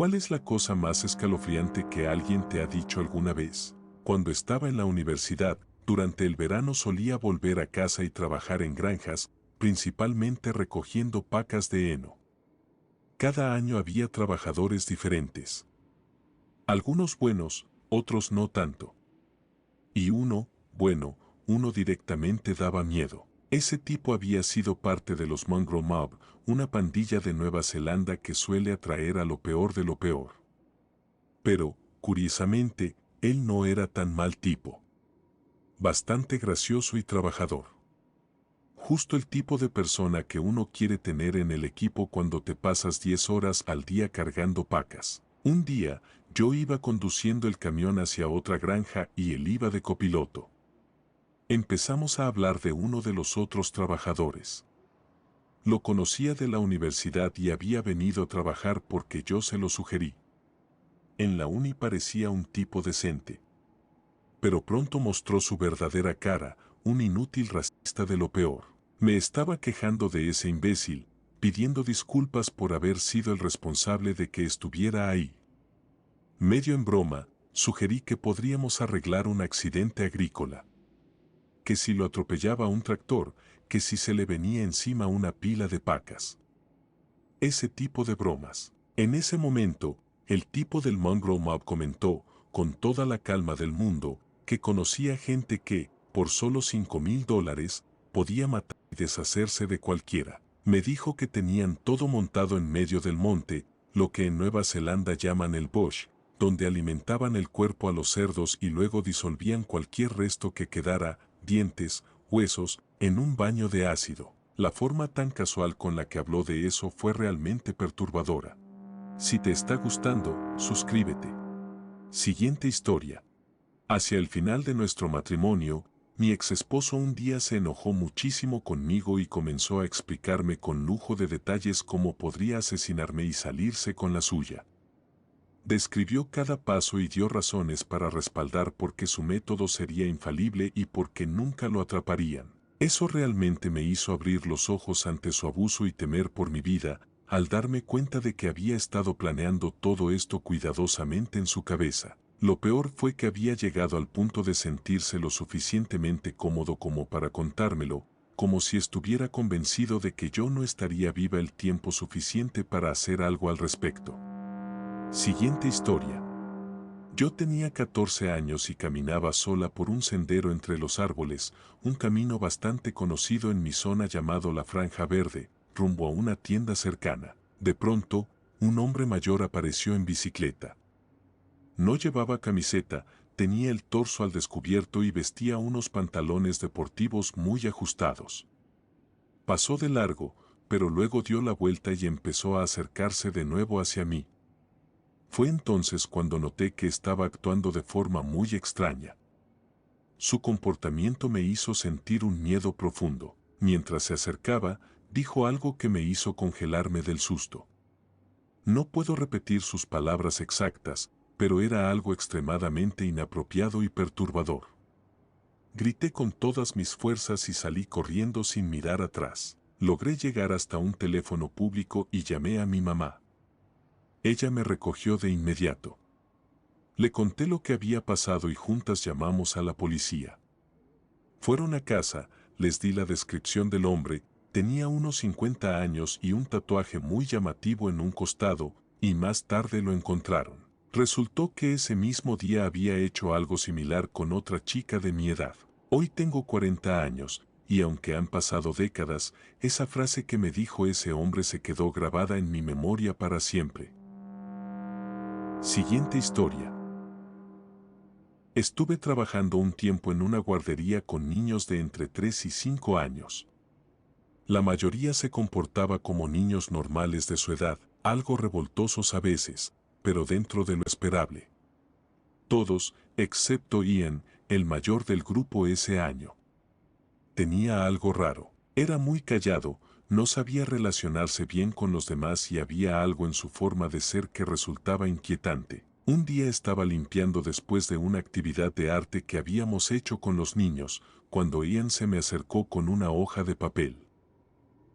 ¿Cuál es la cosa más escalofriante que alguien te ha dicho alguna vez? Cuando estaba en la universidad, durante el verano solía volver a casa y trabajar en granjas, principalmente recogiendo pacas de heno. Cada año había trabajadores diferentes. Algunos buenos, otros no tanto. Y uno directamente daba miedo. Ese tipo había sido parte de los Mongrel Mob, una pandilla de Nueva Zelanda que suele atraer a lo peor de lo peor. Pero, curiosamente, él no era tan mal tipo. Bastante gracioso y trabajador. Justo el tipo de persona que uno quiere tener en el equipo cuando te pasas 10 horas al día cargando pacas. Un día, yo iba conduciendo el camión hacia otra granja y él iba de copiloto. Empezamos a hablar de uno de los otros trabajadores. Lo conocía de la universidad y había venido a trabajar porque yo se lo sugerí. En la uni parecía un tipo decente. Pero pronto mostró su verdadera cara, un inútil racista de lo peor. Me estaba quejando de ese imbécil, pidiendo disculpas por haber sido el responsable de que estuviera ahí. Medio en broma, sugerí que podríamos arreglar un accidente agrícola. Que si lo atropellaba un tractor, que si se le venía encima una pila de pacas. Ese tipo de bromas. En ese momento, el tipo del Mongrel Mob comentó, con toda la calma del mundo, que conocía gente que, por solo $5,000, podía matar y deshacerse de cualquiera. Me dijo que tenían todo montado en medio del monte, lo que en Nueva Zelanda llaman el bush, donde alimentaban el cuerpo a los cerdos y luego disolvían cualquier resto que quedara, dientes, huesos, en un baño de ácido. La forma tan casual con la que habló de eso fue realmente perturbadora. Si te está gustando, suscríbete. Siguiente historia. Hacia el final de nuestro matrimonio, mi ex esposo un día se enojó muchísimo conmigo y comenzó a explicarme con lujo de detalles cómo podría asesinarme y salirse con la suya. Describió cada paso y dio razones para respaldar por qué su método sería infalible y por qué nunca lo atraparían. Eso realmente me hizo abrir los ojos ante su abuso y temer por mi vida, al darme cuenta de que había estado planeando todo esto cuidadosamente en su cabeza. Lo peor fue que había llegado al punto de sentirse lo suficientemente cómodo como para contármelo, como si estuviera convencido de que yo no estaría viva el tiempo suficiente para hacer algo al respecto. Siguiente historia. Yo tenía 14 años y caminaba sola por un sendero entre los árboles, un camino bastante conocido en mi zona llamado la Franja Verde, rumbo a una tienda cercana. De pronto, un hombre mayor apareció en bicicleta. No llevaba camiseta, tenía el torso al descubierto y vestía unos pantalones deportivos muy ajustados. Pasó de largo, pero luego dio la vuelta y empezó a acercarse de nuevo hacia mí. Fue entonces cuando noté que estaba actuando de forma muy extraña. Su comportamiento me hizo sentir un miedo profundo. Mientras se acercaba, dijo algo que me hizo congelarme del susto. No puedo repetir sus palabras exactas, pero era algo extremadamente inapropiado y perturbador. Grité con todas mis fuerzas y salí corriendo sin mirar atrás. Logré llegar hasta un teléfono público y llamé a mi mamá. Ella me recogió de inmediato. Le conté lo que había pasado y juntas llamamos a la policía. Fueron a casa, les di la descripción del hombre, tenía unos 50 años y un tatuaje muy llamativo en un costado, y más tarde lo encontraron. Resultó que ese mismo día había hecho algo similar con otra chica de mi edad. Hoy tengo 40 años, y aunque han pasado décadas, esa frase que me dijo ese hombre se quedó grabada en mi memoria para siempre. Siguiente historia. Estuve trabajando un tiempo en una guardería con niños de entre 3 y 5 años. La mayoría se comportaba como niños normales de su edad, algo revoltosos a veces, pero dentro de lo esperable. Todos, excepto Ian, el mayor del grupo ese año. Tenía algo raro. Era muy callado, no sabía relacionarse bien con los demás y había algo en su forma de ser que resultaba inquietante. Un día estaba limpiando después de una actividad de arte que habíamos hecho con los niños, cuando Ian se me acercó con una hoja de papel.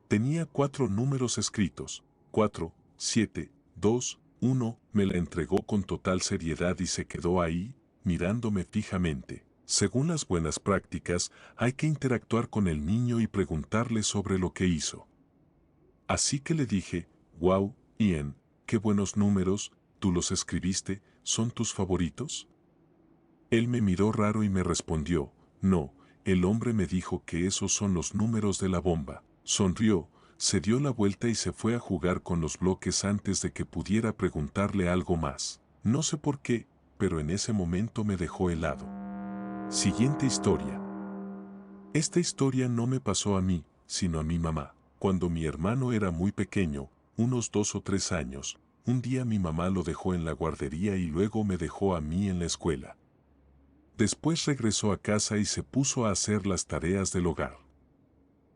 Tenía 4 números escritos, 4, 7, 2, Uno me la entregó con total seriedad y se quedó ahí, mirándome fijamente. Según las buenas prácticas, hay que interactuar con el niño y preguntarle sobre lo que hizo. Así que le dije, wow, Ian, qué buenos números, ¿tú los escribiste? ¿Son tus favoritos? Él me miró raro y me respondió, no, el hombre me dijo que esos son los números de la bomba. Sonrió, se dio la vuelta y se fue a jugar con los bloques antes de que pudiera preguntarle algo más. No sé por qué, pero en ese momento me dejó helado. Siguiente historia. Esta historia no me pasó a mí, sino a mi mamá. Cuando mi hermano era muy pequeño, unos 2 o 3 años, un día mi mamá lo dejó en la guardería y luego me dejó a mí en la escuela. Después regresó a casa y se puso a hacer las tareas del hogar.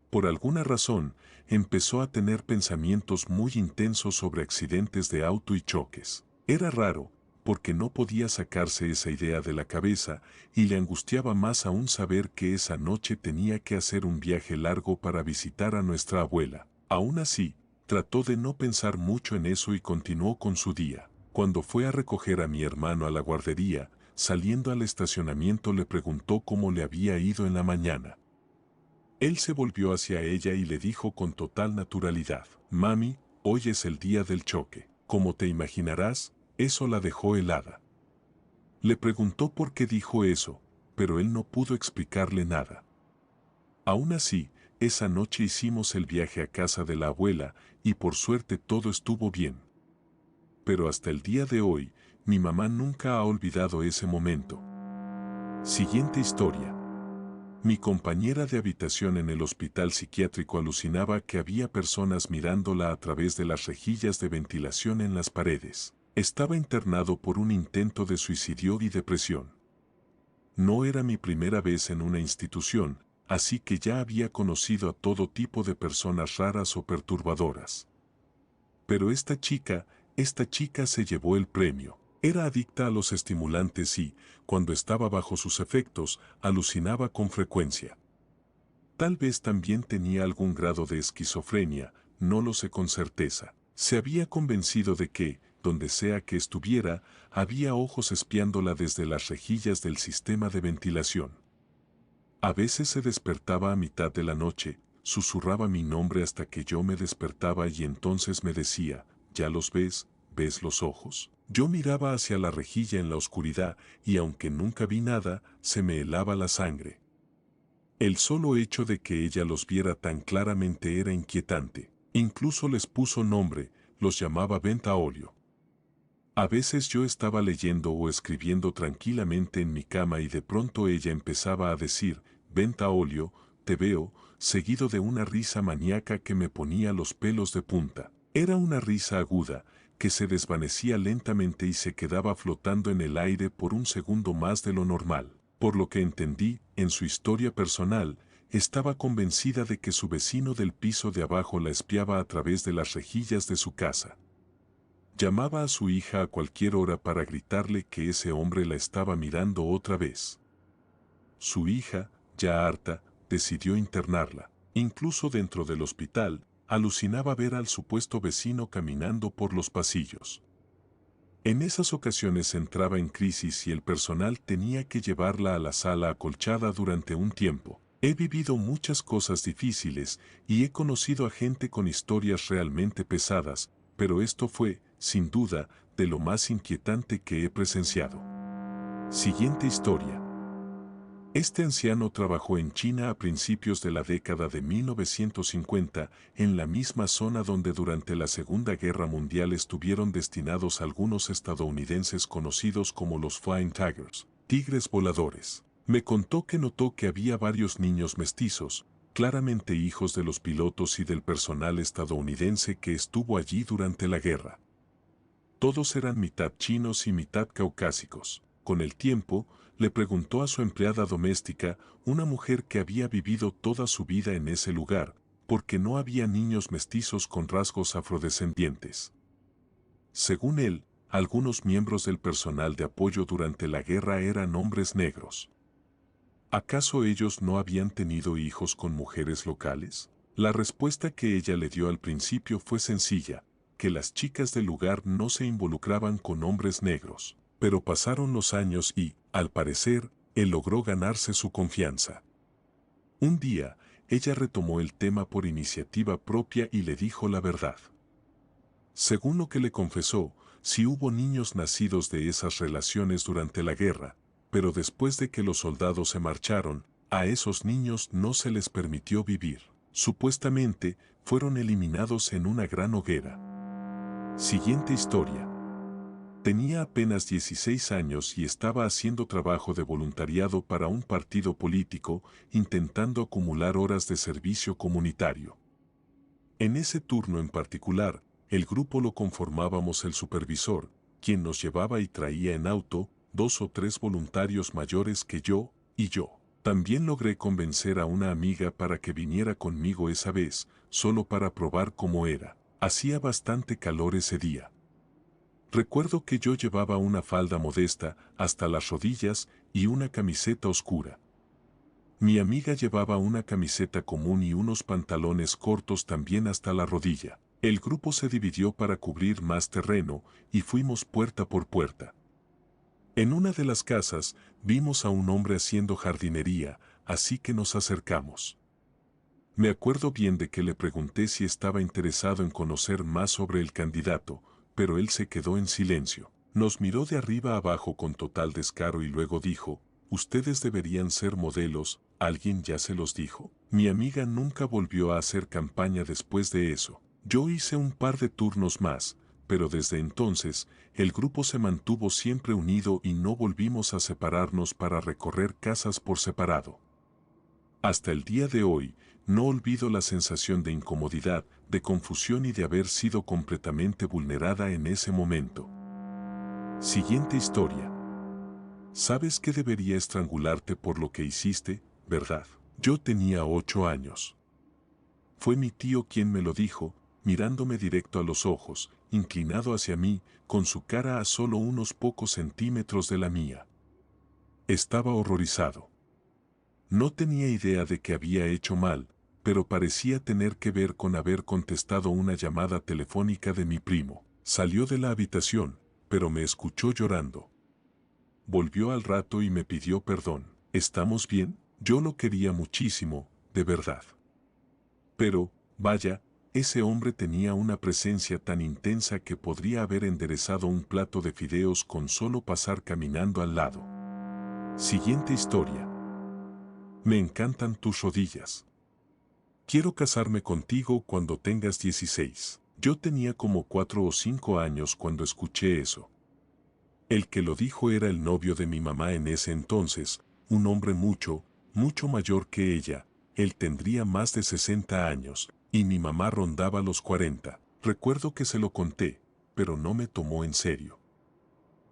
Por alguna razón, empezó a tener pensamientos muy intensos sobre accidentes de auto y choques. Era raro, porque no podía sacarse esa idea de la cabeza y le angustiaba más aún saber que esa noche tenía que hacer un viaje largo para visitar a nuestra abuela. Aún así, trató de no pensar mucho en eso y continuó con su día. Cuando fue a recoger a mi hermano a la guardería, saliendo al estacionamiento le preguntó cómo le había ido en la mañana. Él se volvió hacia ella y le dijo con total naturalidad, mami, hoy es el día del choque. Como te imaginarás, eso la dejó helada. Le preguntó por qué dijo eso, pero él no pudo explicarle nada. Aún así, esa noche hicimos el viaje a casa de la abuela y por suerte todo estuvo bien. Pero hasta el día de hoy, mi mamá nunca ha olvidado ese momento. Siguiente historia. Mi compañera de habitación en el hospital psiquiátrico alucinaba que había personas mirándola a través de las rejillas de ventilación en las paredes. Estaba internado por un intento de suicidio y depresión. No era mi primera vez en una institución, así que ya había conocido a todo tipo de personas raras o perturbadoras. Pero esta chica se llevó el premio. Era adicta a los estimulantes y, cuando estaba bajo sus efectos, alucinaba con frecuencia. Tal vez también tenía algún grado de esquizofrenia, no lo sé con certeza. Se había convencido de que, donde sea que estuviera, había ojos espiándola desde las rejillas del sistema de ventilación. A veces se despertaba a mitad de la noche, susurraba mi nombre hasta que yo me despertaba y entonces me decía, ¿ya los ves? ¿Ves los ojos? Yo miraba hacia la rejilla en la oscuridad y aunque nunca vi nada, se me helaba la sangre. El solo hecho de que ella los viera tan claramente era inquietante. Incluso les puso nombre, los llamaba Ventaolio. A veces yo estaba leyendo o escribiendo tranquilamente en mi cama y de pronto ella empezaba a decir, Ventaolio, te veo, seguido de una risa maníaca que me ponía los pelos de punta. Era una risa aguda, que se desvanecía lentamente y se quedaba flotando en el aire por un segundo más de lo normal. Por lo que entendí, en su historia personal, estaba convencida de que su vecino del piso de abajo la espiaba a través de las rejillas de su casa. Llamaba a su hija a cualquier hora para gritarle que ese hombre la estaba mirando otra vez. Su hija, ya harta, decidió internarla. Incluso dentro del hospital, alucinaba ver al supuesto vecino caminando por los pasillos. En esas ocasiones entraba en crisis y el personal tenía que llevarla a la sala acolchada durante un tiempo. He vivido muchas cosas difíciles y he conocido a gente con historias realmente pesadas, pero esto fue, sin duda, de lo más inquietante que he presenciado. Siguiente historia. Este anciano trabajó en China a principios de la década de 1950, en la misma zona donde durante la Segunda Guerra Mundial estuvieron destinados algunos estadounidenses conocidos como los Flying Tigers, tigres voladores. Me contó que notó que había varios niños mestizos, claramente hijos de los pilotos y del personal estadounidense que estuvo allí durante la guerra. Todos eran mitad chinos y mitad caucásicos. Con el tiempo, le preguntó a su empleada doméstica, una mujer que había vivido toda su vida en ese lugar, por qué no había niños mestizos con rasgos afrodescendientes. Según él, algunos miembros del personal de apoyo durante la guerra eran hombres negros. ¿Acaso ellos no habían tenido hijos con mujeres locales? La respuesta que ella le dio al principio fue sencilla, que las chicas del lugar no se involucraban con hombres negros. Pero pasaron los años y, al parecer, él logró ganarse su confianza. Un día, ella retomó el tema por iniciativa propia y le dijo la verdad. Según lo que le confesó, sí hubo niños nacidos de esas relaciones durante la guerra, pero después de que los soldados se marcharon, a esos niños no se les permitió vivir. Supuestamente, fueron eliminados en una gran hoguera. Siguiente historia. Tenía apenas 16 años y estaba haciendo trabajo de voluntariado para un partido político, intentando acumular horas de servicio comunitario. En ese turno en particular, el grupo lo conformábamos el supervisor, quien nos llevaba y traía en auto 2 o 3 voluntarios mayores que yo, y yo. También logré convencer a una amiga para que viniera conmigo esa vez, solo para probar cómo era. Hacía bastante calor ese día. Recuerdo que yo llevaba una falda modesta hasta las rodillas y una camiseta oscura. Mi amiga llevaba una camiseta común y unos pantalones cortos también hasta la rodilla. El grupo se dividió para cubrir más terreno y fuimos puerta por puerta. En una de las casas vimos a un hombre haciendo jardinería, así que nos acercamos. Me acuerdo bien de que le pregunté si estaba interesado en conocer más sobre el candidato, pero él se quedó en silencio. Nos miró de arriba abajo con total descaro y luego dijo: «Ustedes deberían ser modelos, ¿alguien ya se los dijo?». Mi amiga nunca volvió a hacer campaña después de eso. Yo hice un par de turnos más, pero desde entonces, el grupo se mantuvo siempre unido y no volvimos a separarnos para recorrer casas por separado. Hasta el día de hoy, no olvido la sensación de incomodidad, de confusión y de haber sido completamente vulnerada en ese momento. Siguiente historia. ¿Sabes que debería estrangularte por lo que hiciste, verdad? Yo tenía 8 años. Fue mi tío quien me lo dijo, mirándome directo a los ojos, inclinado hacia mí, con su cara a solo unos pocos centímetros de la mía. Estaba horrorizado. No tenía idea de que había hecho mal, pero parecía tener que ver con haber contestado una llamada telefónica de mi primo. Salió de la habitación, pero me escuchó llorando. Volvió al rato y me pidió perdón. ¿Estamos bien? Yo lo quería muchísimo, de verdad. Pero, vaya, ese hombre tenía una presencia tan intensa que podría haber enderezado un plato de fideos con solo pasar caminando al lado. Siguiente historia. Me encantan tus rodillas. Quiero casarme contigo cuando tengas 16. Yo tenía como 4 o 5 años cuando escuché eso. El que lo dijo era el novio de mi mamá en ese entonces, un hombre mucho, mucho mayor que ella. Él tendría más de 60 años, y mi mamá rondaba los 40. Recuerdo que se lo conté, pero no me tomó en serio.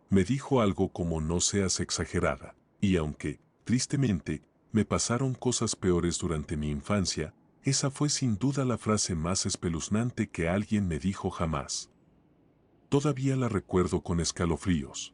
Me dijo algo como no seas exagerada, y aunque, tristemente, me pasaron cosas peores durante mi infancia, esa fue sin duda la frase más espeluznante que alguien me dijo jamás. Todavía la recuerdo con escalofríos.